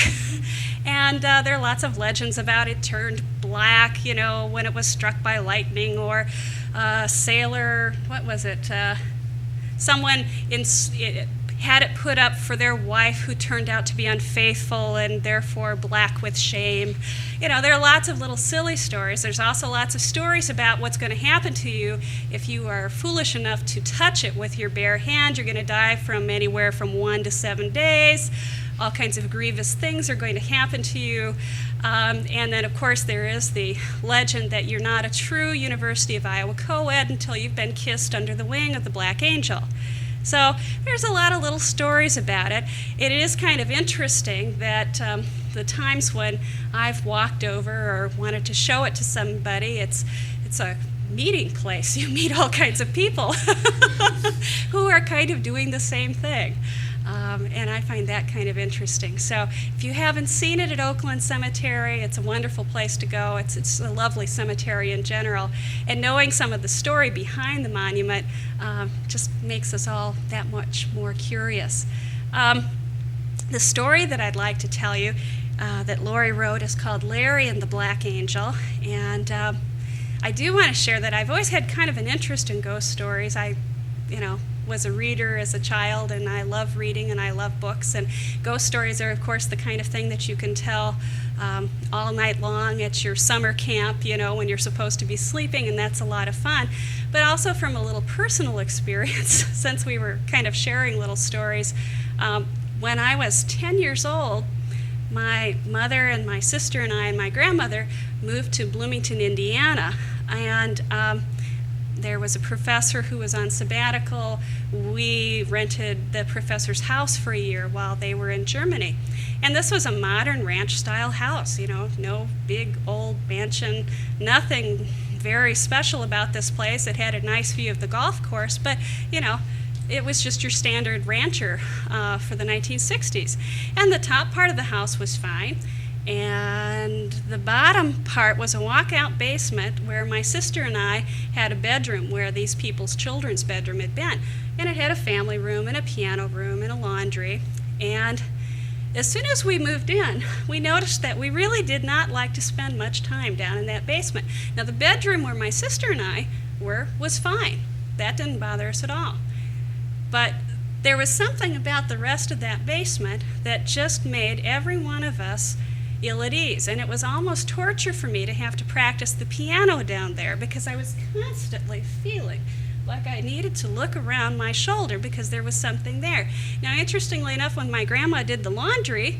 And there are lots of legends about it turned black, when it was struck by lightning, or a sailor, someone had it put up for their wife who turned out to be unfaithful and therefore black with shame. There are lots of little silly stories. There's also lots of stories about what's going to happen to you if you are foolish enough to touch it with your bare hand. You're going to die from anywhere from 1 to 7 days. All kinds of grievous things are going to happen to you. And then, of course, there is the legend that you're not a true University of Iowa co-ed until you've been kissed under the wing of the Black Angel. So there's a lot of little stories about it. It is kind of interesting that the times when I've walked over or wanted to show it to somebody, it's a meeting place. You meet all kinds of people who are kind of doing the same thing. And I find that kind of interesting. So if you haven't seen it at Oakland Cemetery, it's a wonderful place to go. It's a lovely cemetery in general. And knowing some of the story behind the monument just makes us all that much more curious. The story that I'd like to tell you that Lori wrote is called Larry and the Black Angel. And I do want to share that I've always had kind of an interest in ghost stories. I was a reader as a child, and I love reading and I love books, and ghost stories are of course the kind of thing that you can tell all night long at your summer camp, when you're supposed to be sleeping, and that's a lot of fun. But also from a little personal experience, since we were kind of sharing little stories, when I was 10 years old, my mother and my sister and I and my grandmother moved to Bloomington, Indiana, and there was a professor who was on sabbatical. We rented the professor's house for a year while they were in Germany. And this was a modern ranch-style house, you know, no big old mansion, nothing very special about this place. It had a nice view of the golf course, but, you know, it was just your standard rancher for the 1960s. And the top part of the house was fine. And the bottom part was a walkout basement where my sister and I had a bedroom where these people's children's bedroom had been. And it had a family room and a piano room and a laundry. And as soon as we moved in, we noticed that we really did not like to spend much time down in that basement. Now, the bedroom where my sister and I were was fine. That didn't bother us at all. But there was something about the rest of that basement that just made every one of us ill at ease. And it was almost torture for me to have to practice the piano down there because I was constantly feeling like I needed to look around my shoulder because there was something there. Now, interestingly enough, when my grandma did the laundry,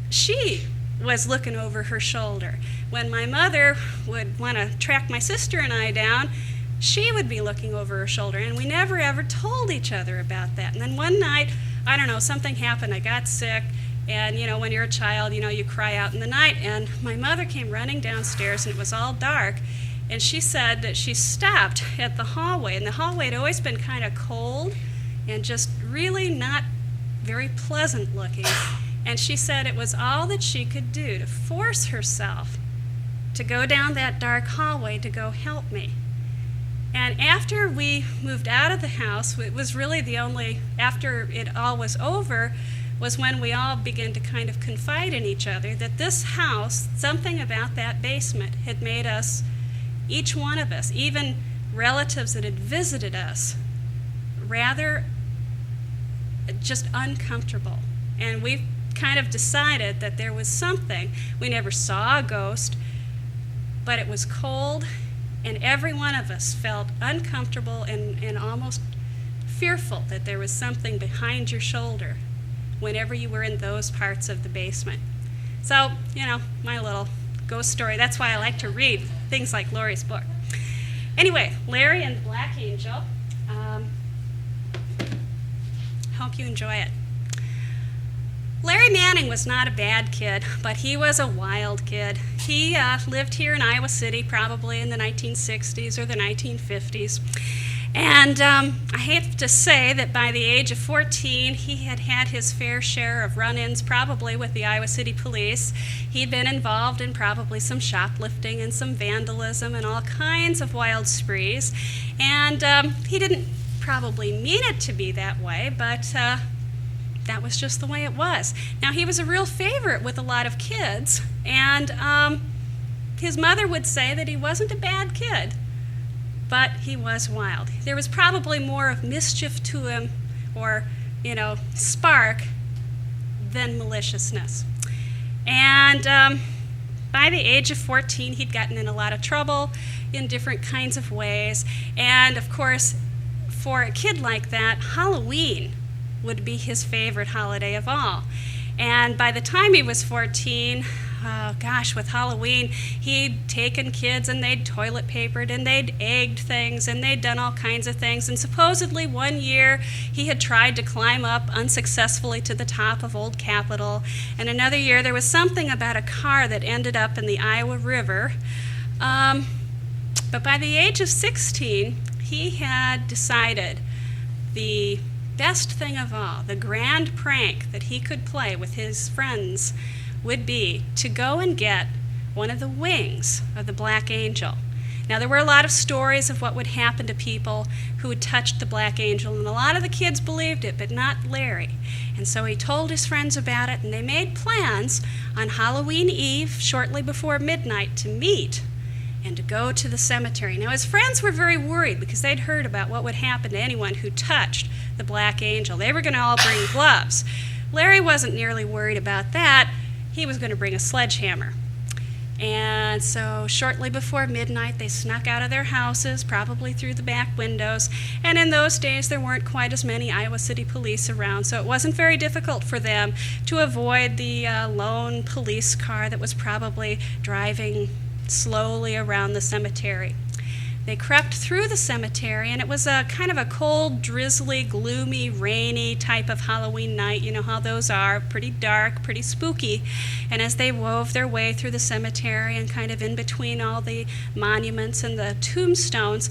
she was looking over her shoulder. When my mother would want to track my sister and I down, she would be looking over her shoulder, and we never ever told each other about that. And then one night, I don't know, something happened, I got sick, and you know, when you're a child, you know, you cry out in the night, and my mother came running downstairs, and it was all dark, and she said that she stopped at the hallway, and the hallway had always been kind of cold and just really not very pleasant looking. And she said it was all that she could do to force herself to go down that dark hallway to go help me. And after we moved out of the house, it was really the only, after it all was over, was when we all began to kind of confide in each other that this house, something about that basement had made us, each one of us, even relatives that had visited us, rather just uncomfortable. And we kind of decided that there was something. We never saw a ghost, but it was cold, and every one of us felt uncomfortable and almost fearful that there was something behind your shoulder whenever you were in those parts of the basement. So, you know, my little ghost story. That's why I like to read things like Lori's book. Anyway, Larry and the Black Angel. Hope you enjoy it. Larry Manning was not a bad kid, but he was a wild kid. He lived here in Iowa City probably in the 1960s or the 1950s. And I have to say that by the age of 14, he had had his fair share of run-ins probably with the Iowa City Police. He'd been involved in probably some shoplifting and some vandalism and all kinds of wild sprees. And he didn't probably mean it to be that way, but that was just the way it was. Now, he was a real favorite with a lot of kids, and his mother would say that he wasn't a bad kid, but he was wild. There was probably more of mischief to him, or, you know, spark, than maliciousness. And by the age of 14, he'd gotten in a lot of trouble in different kinds of ways. And, of course, for a kid like that, Halloween would be his favorite holiday of all. And by the time he was 14, with Halloween, he'd taken kids and they'd toilet papered and they'd egged things and they'd done all kinds of things. And supposedly one year he had tried to climb up unsuccessfully to the top of Old Capitol. And another year there was something about a car that ended up in the Iowa River. But by the age of 16, he had decided the best thing of all, the grand prank that he could play with his friends, would be to go and get one of the wings of the Black Angel. Now, there were a lot of stories of what would happen to people who had touched the Black Angel, and a lot of the kids believed it, but not Larry. And so he told his friends about it, and they made plans on Halloween Eve, shortly before midnight, to meet and to go to the cemetery. Now, his friends were very worried because they'd heard about what would happen to anyone who touched the Black Angel. They were going to all bring gloves. Larry wasn't nearly worried about that. He was going to bring a sledgehammer. And so shortly before midnight, they snuck out of their houses, probably through the back windows. And in those days, there weren't quite as many Iowa City police around, so it wasn't very difficult for them to avoid the lone police car that was probably driving slowly around the cemetery. They crept through the cemetery, and it was a kind of a cold, drizzly, gloomy, rainy type of Halloween night. You know how those are, pretty dark, pretty spooky. And as they wove their way through the cemetery and kind of in between all the monuments and the tombstones,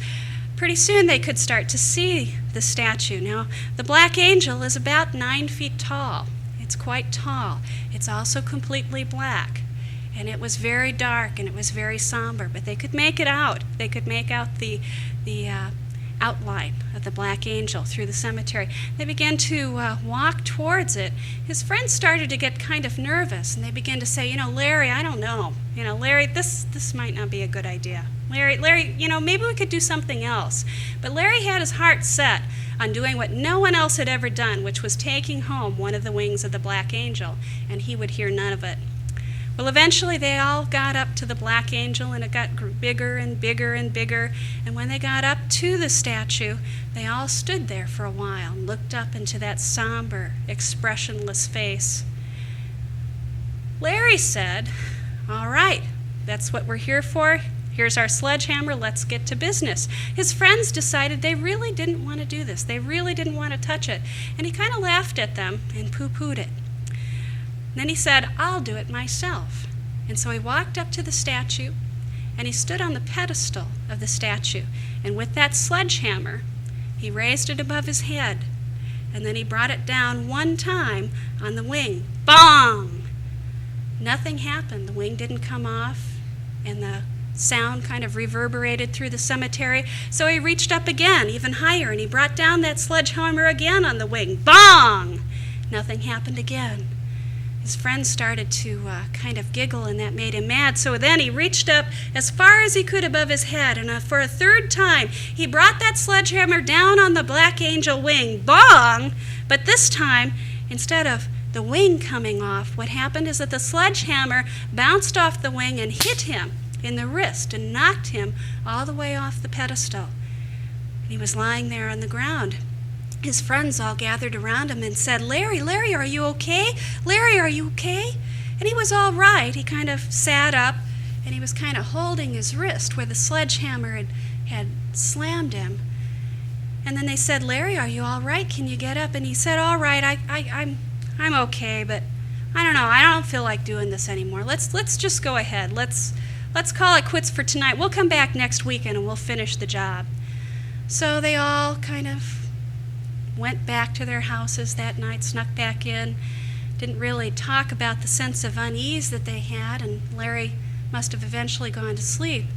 pretty soon they could start to see the statue. Now, the Black Angel is about 9 feet tall. It's quite tall. It's also completely black. And it was very dark and it was very somber, but they could make it out. They could make out the outline of the Black Angel through the cemetery. They began to walk towards it. His friends started to get kind of nervous, and they began to say, you know, Larry, I don't know. You know, Larry, this might not be a good idea. Larry, you know, maybe we could do something else. But Larry had his heart set on doing what no one else had ever done, which was taking home one of the wings of the Black Angel, and he would hear none of it. Well, eventually they all got up to the Black Angel, and it got bigger and bigger and bigger. And when they got up to the statue, they all stood there for a while and looked up into that somber, expressionless face. Larry said, "All right, that's what we're here for. Here's our sledgehammer. Let's get to business." His friends decided they really didn't want to do this. They really didn't want to touch it. And he kind of laughed at them and poo-pooed it. Then he said, "I'll do it myself." And so he walked up to the statue, and he stood on the pedestal of the statue. And with that sledgehammer, he raised it above his head, and then he brought it down one time on the wing. Bong! Nothing happened. The wing didn't come off, and the sound kind of reverberated through the cemetery. So he reached up again, even higher, and he brought down that sledgehammer again on the wing. Bong! Nothing happened again. His friends started to kind of giggle, and that made him mad. So then he reached up as far as he could above his head, and for a third time, he brought that sledgehammer down on the Black Angel wing. Bong! But this time, instead of the wing coming off, what happened is that the sledgehammer bounced off the wing and hit him in the wrist and knocked him all the way off the pedestal. And he was lying there on the ground. His friends all gathered around him and said, Larry, are you okay? Larry, are you okay?" And he was all right. He kind of sat up, and he was kind of holding his wrist where the sledgehammer had slammed him. And then they said, "Larry, are you all right? Can you get up?" And he said, "All right, I'm okay, but I don't know. I don't feel like doing this anymore. Let's just go ahead. Let's call it quits for tonight. We'll come back next weekend and we'll finish the job." So they all kind of went back to their houses that night, snuck back in, didn't really talk about the sense of unease that they had, and Larry must have eventually gone to sleep.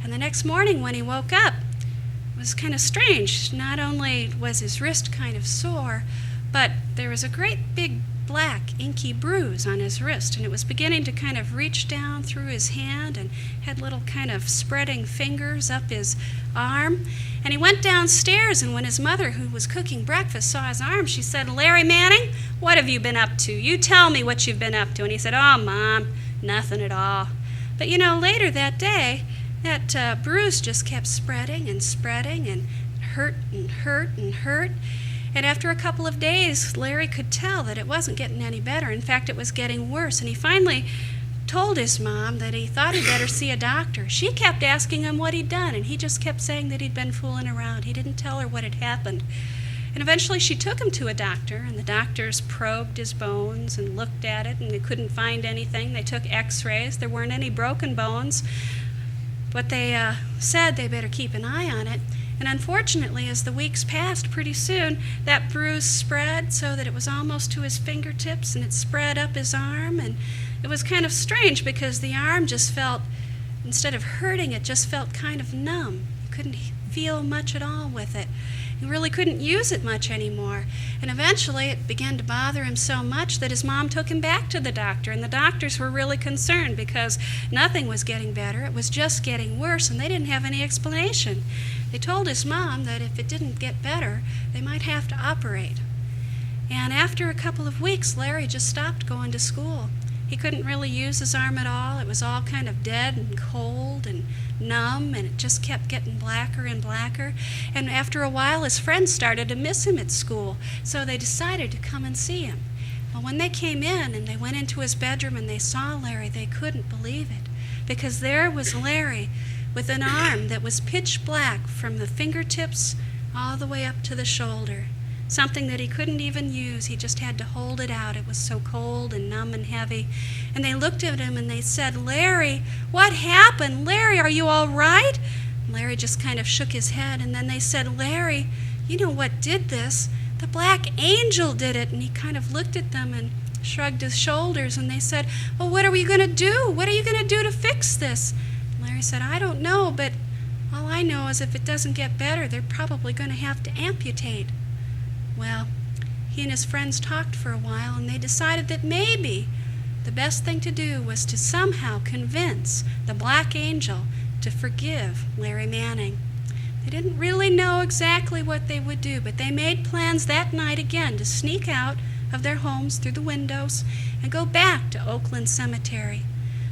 And the next morning when he woke up, it was kind of strange. Not only was his wrist kind of sore, but there was a great big black inky bruise on his wrist, and it was beginning to kind of reach down through his hand and had little kind of spreading fingers up his arm. And he went downstairs, and when his mother, who was cooking breakfast, saw his arm, she said, "Larry Manning, what have you been up to? You tell me what you've been up to." And he said, "Oh, Mom, nothing at all." But later that day, that bruise just kept spreading and hurt and hurt and hurt. And after a couple of days, Larry could tell that it wasn't getting any better. In fact, it was getting worse. And he finally told his mom that he thought he'd better see a doctor. She kept asking him what he'd done, and he just kept saying that he'd been fooling around. He didn't tell her what had happened. And eventually she took him to a doctor, and the doctors probed his bones and looked at it, and they couldn't find anything. They took x-rays. There weren't any broken bones. But they said they better keep an eye on it. And unfortunately, as the weeks passed, pretty soon that bruise spread so that it was almost to his fingertips, and it spread up his arm. And it was kind of strange because the arm just felt, instead of hurting, it just felt kind of numb. You couldn't feel much at all with it. He really couldn't use it much anymore. And eventually it began to bother him so much that his mom took him back to the doctor. And the doctors were really concerned because nothing was getting better. It was just getting worse, and they didn't have any explanation. They told his mom that if it didn't get better, they might have to operate. And after a couple of weeks, Larry just stopped going to school. He couldn't really use his arm at all. It was all kind of dead and cold and numb, and it just kept getting blacker and blacker. And after a while, his friends started to miss him at school, so they decided to come and see him. Well, when they came in and they went into his bedroom and they saw Larry, they couldn't believe it, because there was Larry with an arm that was pitch black from the fingertips all the way up to the shoulder. Something that he couldn't even use. He just had to hold it out. It was so cold and numb and heavy. And they looked at him and they said, "Larry, what happened? Larry, are you all right?" Larry just kind of shook his head, and then they said, "Larry, you know what did this? The Black Angel did it." And he kind of looked at them and shrugged his shoulders, and they said, "Well, what are we going to do? What are you going to do to fix this?" And Larry said, "I don't know, but all I know is if it doesn't get better, they're probably going to have to amputate." Well, he and his friends talked for a while, and they decided that maybe the best thing to do was to somehow convince the Black Angel to forgive Larry Manning. They didn't really know exactly what they would do, but they made plans that night again to sneak out of their homes through the windows and go back to Oakland Cemetery.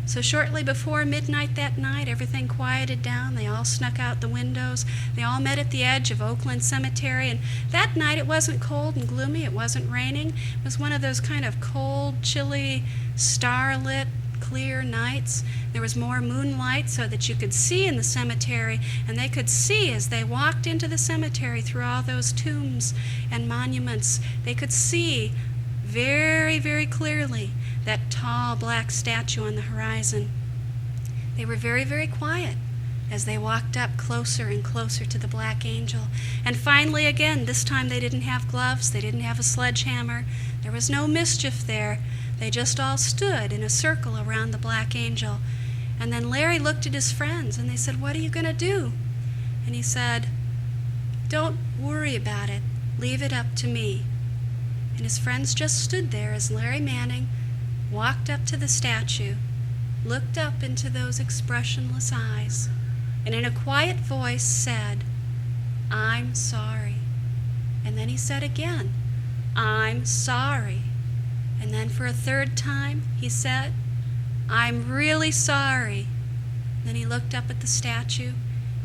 So shortly before midnight that night, everything quieted down. They all snuck out the windows. They all met at the edge of Oakland Cemetery, and that night it wasn't cold and gloomy. It wasn't raining. It was one of those kind of cold, chilly, starlit, clear nights. There was more moonlight so that you could see in the cemetery, and they could see as they walked into the cemetery through all those tombs and monuments. They could see very, very clearly that tall black statue on the horizon. They were very, very quiet as they walked up closer and closer to the Black Angel. And finally, again, this time they didn't have gloves, they didn't have a sledgehammer, there was no mischief there. They just all stood in a circle around the Black Angel. And then Larry looked at his friends and they said, "What are you going to do?" And he said, "Don't worry about it. Leave it up to me." And his friends just stood there as Larry Manning walked up to the statue, looked up into those expressionless eyes, and in a quiet voice said, "I'm sorry." And then he said again, "I'm sorry." And then for a third time, he said, "I'm really sorry." Then he looked up at the statue,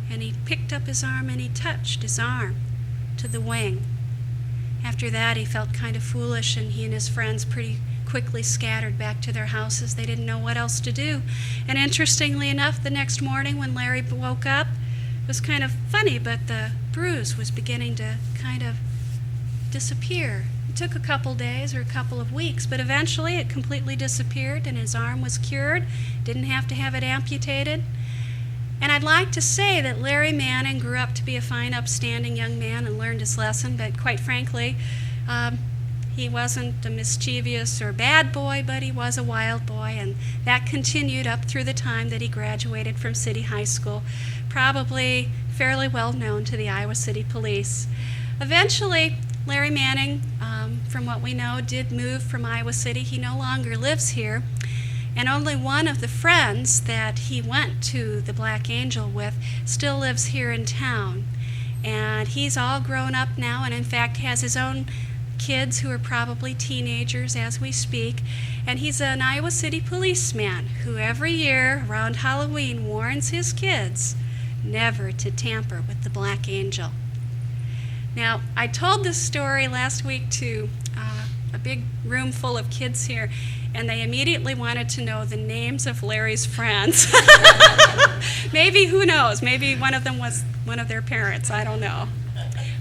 and he picked up his arm and he touched his arm to the wing. After that, he felt kind of foolish, and he and his friends pretty quickly scattered back to their houses. They didn't know what else to do. And interestingly enough, the next morning when Larry woke up, it was kind of funny, but the bruise was beginning to kind of disappear. It took a couple days or a couple of weeks, but eventually it completely disappeared and his arm was cured. Didn't have to have it amputated. And I'd like to say that Larry Manning grew up to be a fine, upstanding young man and learned his lesson, but quite frankly, he wasn't a mischievous or bad boy, but he was a wild boy, and that continued up through the time that he graduated from City High School, probably fairly well known to the Iowa City Police. Eventually, Larry Manning, from what we know, did move from Iowa City. He no longer lives here, and only one of the friends that he went to the Black Angel with still lives here in town. And he's all grown up now, and in fact has his own kids who are probably teenagers as we speak. And he's an Iowa City policeman who every year around Halloween warns his kids never to tamper with the Black Angel. Now, I told this story last week to a big room full of kids here, and they immediately wanted to know the names of Larry's friends. Maybe, who knows, maybe one of them was one of their parents, I don't know.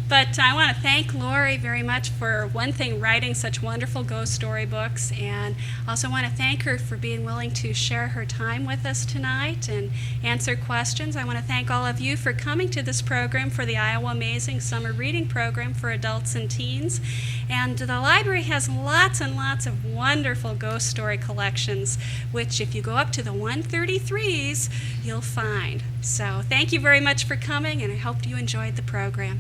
But I want to thank Lori very much for, one thing, writing such wonderful ghost story books, and also want to thank her for being willing to share her time with us tonight and answer questions. I want to thank all of you for coming to this program for the Iowa Amazing Summer Reading Program for adults and teens. And the library has lots and lots of wonderful ghost story collections, which if you go up to the 133s, you'll find. So thank you very much for coming, and I hope you enjoyed the program.